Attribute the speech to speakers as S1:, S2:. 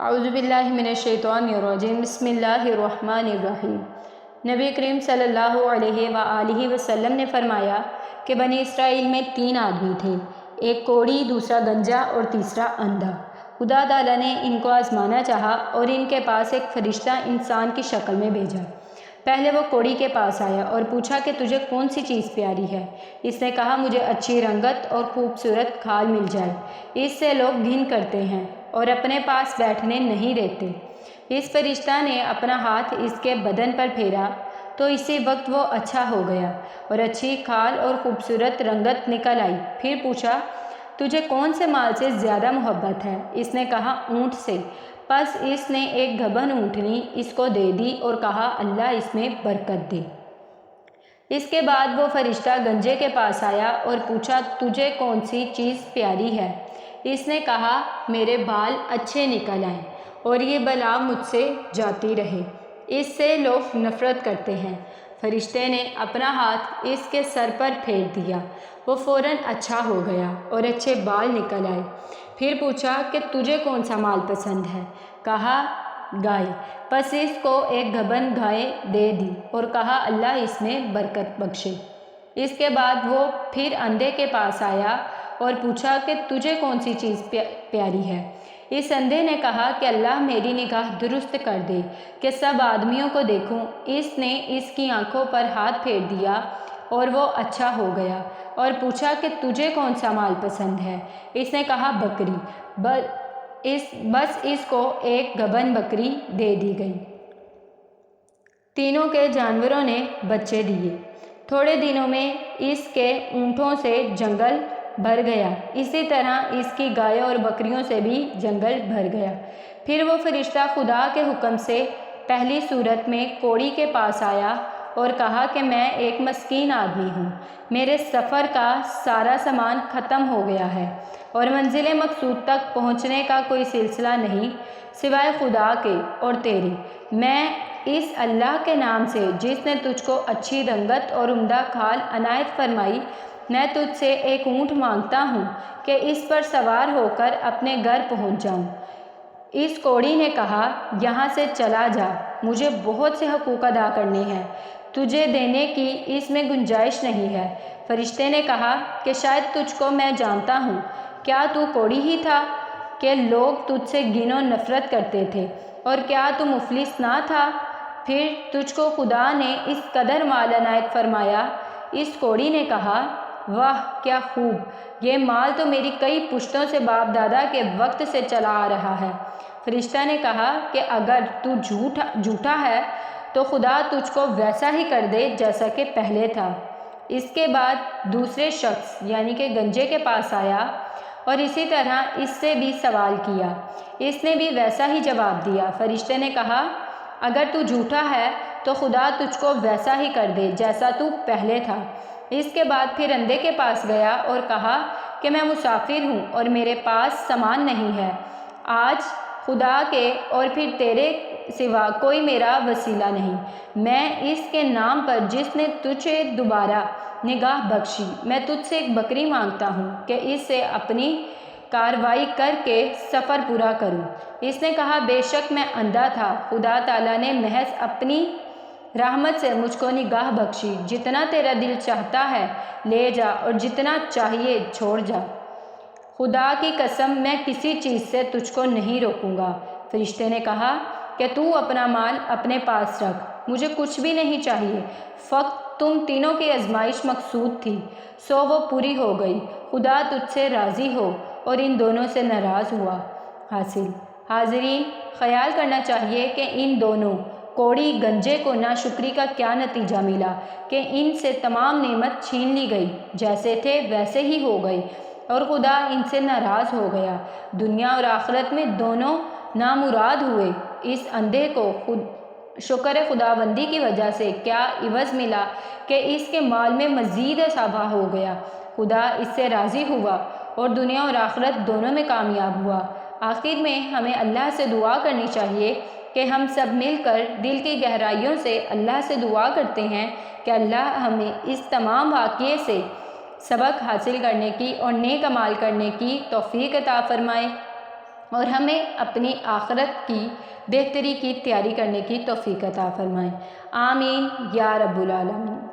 S1: اعوذ باللہ من الشیطان الرجیم بسم اللہ الرحمن الرحیم۔ نبی کریم صلی اللہ علیہ وآلہ وسلم نے فرمایا کہ بنی اسرائیل میں 3 آدمی تھے، ایک کوڑی، دوسرا گنجا اور تیسرا اندھا۔ خدا تعالیٰ نے ان کو آزمانا چاہا اور ان کے پاس ایک فرشتہ انسان کی شکل میں بھیجا۔ پہلے وہ کوڑی کے پاس آیا اور پوچھا کہ تجھے کون سی چیز پیاری ہے؟ اس نے کہا مجھے اچھی رنگت اور خوبصورت کھال مل جائے، اس سے لوگ گھن کرتے ہیں اور اپنے پاس بیٹھنے نہیں دیتے۔ اس فرشتہ نے اپنا ہاتھ اس کے بدن پر پھیرا تو اسی وقت وہ اچھا ہو گیا اور اچھی کھال اور خوبصورت رنگت نکل آئی۔ پھر پوچھا تجھے کون سے مال سے زیادہ محبت ہے؟ اس نے کہا اونٹ سے۔ پس اس نے ایک گبن اونٹنی اس کو دے دی اور کہا اللہ اس میں برکت دے۔ اس کے بعد وہ فرشتہ گنجے کے پاس آیا اور پوچھا تجھے کون سی چیز پیاری ہے؟ اس نے کہا میرے بال اچھے نکل آئیں اور یہ بلا مجھ سے جاتی رہے، اس سے لوگ نفرت کرتے ہیں۔ فرشتے نے اپنا ہاتھ اس کے سر پر پھیر دیا، وہ فوراً اچھا ہو گیا اور اچھے بال نکل آئے۔ پھر پوچھا کہ تجھے کون سا مال پسند ہے؟ کہا گائے۔ پس اس کو ایک گبن گائے دے دی اور کہا اللہ اس میں برکت بخشے۔ اس کے بعد وہ پھر اندھے کے پاس آیا اور پوچھا کہ تجھے کون سی چیز پیاری ہے؟ اس اندھے نے کہا کہ اللہ میری نگاہ درست کر دے کہ سب آدمیوں کو دیکھوں۔ اس نے اس کی آنکھوں پر ہاتھ پھیر دیا اور وہ اچھا ہو گیا اور پوچھا کہ تجھے کون سا مال پسند ہے؟ اس نے کہا بکری۔ بس اس کو ایک گبن بکری دے دی گئی۔ تینوں کے جانوروں نے بچے دیے۔ تھوڑے دنوں میں اس کے اونٹوں سے جنگل بھر گیا، اسی طرح اس کی گائے اور بکریوں سے بھی جنگل بھر گیا۔ پھر وہ فرشتہ خدا کے حکم سے پہلی صورت میں کوڑی کے پاس آیا اور کہا کہ میں ایک مسکین آدمی ہوں، میرے سفر کا سارا سامان ختم ہو گیا ہے اور منزل مقصود تک پہنچنے کا کوئی سلسلہ نہیں سوائے خدا کے اور تیرے۔ میں اس اللہ کے نام سے جس نے تجھ کو اچھی رنگت اور عمدہ کھال عنایت فرمائی، میں تجھ سے ایک اونٹ مانگتا ہوں کہ اس پر سوار ہو کر اپنے گھر پہنچ جاؤں۔ اس کوڑی نے کہا یہاں سے چلا جا، مجھے بہت سے حقوق ادا کرنے ہیں، تجھے دینے کی اس میں گنجائش نہیں ہے۔ فرشتے نے کہا کہ شاید تجھ کو میں جانتا ہوں، کیا تو کوڑی ہی تھا کہ لوگ تجھ سے گھن و نفرت کرتے تھے، اور کیا تو مفلس نہ تھا؟ پھر تجھ کو خدا نے اس قدر مال عنایت فرمایا۔ اس کوڑی نے کہا واہ کیا خوب، یہ مال تو میری کئی پشتوں سے باپ دادا کے وقت سے چلا آ رہا ہے۔ فرشتہ نے کہا کہ اگر تو جھوٹا ہے تو خدا تجھ کو ویسا ہی کر دے جیسا کہ پہلے تھا۔ اس کے بعد دوسرے شخص یعنی کہ گنجے کے پاس آیا اور اسی طرح اس سے بھی سوال کیا، اس نے بھی ویسا ہی جواب دیا۔ فرشتے نے کہا اگر تو جھوٹا ہے تو خدا تجھ کو ویسا ہی کر دے جیسا تو پہلے تھا۔ اس کے بعد پھر اندھے کے پاس گیا اور کہا کہ میں مسافر ہوں اور میرے پاس سامان نہیں ہے، آج خدا کے اور پھر تیرے سوا کوئی میرا وسیلہ نہیں۔ میں اس کے نام پر جس نے تجھے دوبارہ نگاہ بخشی، میں تجھ سے ایک بکری مانگتا ہوں کہ اس سے اپنی کارروائی کر کے سفر پورا کروں۔ اس نے کہا بے شک میں اندھا تھا، خدا تعالیٰ نے محض اپنی رحمت سے مجھ کو نگاہ بخشی، جتنا تیرا دل چاہتا ہے لے جا اور جتنا چاہیے چھوڑ جا، خدا کی قسم میں کسی چیز سے تجھ کو نہیں روکوں گا۔ فرشتے نے کہا کہ تو اپنا مال اپنے پاس رکھ، مجھے کچھ بھی نہیں چاہیے، فقط تم تینوں کی آزمائش مقصود تھی، سو وہ پوری ہو گئی۔ خدا تجھ سے راضی ہو اور ان دونوں سے ناراض ہوا۔ حاضرین، خیال کرنا چاہیے کہ ان دونوں کوڑی گنجے کو ناشکری کا کیا نتیجہ ملا کہ ان سے تمام نعمت چھین لی گئی، جیسے تھے ویسے ہی ہو گئے اور خدا ان سے ناراض ہو گیا۔ دنیا اور آخرت میں دونوں نامراد ہوئے۔ اس اندھے کو شکر خداوندی کی وجہ سے کیا عوض ملا کہ اس کے مال میں مزید اضافہ ہو گیا۔ خدا اس سے راضی ہوا اور دنیا اور آخرت دونوں میں کامیاب ہوا۔ آخر میں ہمیں اللہ سے دعا کرنی چاہیے کہ ہم سب مل کر دل کی گہرائیوں سے اللہ سے دعا کرتے ہیں کہ اللہ ہمیں اس تمام واقعے سے سبق حاصل کرنے کی اور نیک اعمال کرنے کی توفیق عطا فرمائے۔ اور ہمیں اپنی آخرت کی بہتری کی تیاری کرنے کی توفیق عطا فرمائے۔ آمین یا رب العالمین۔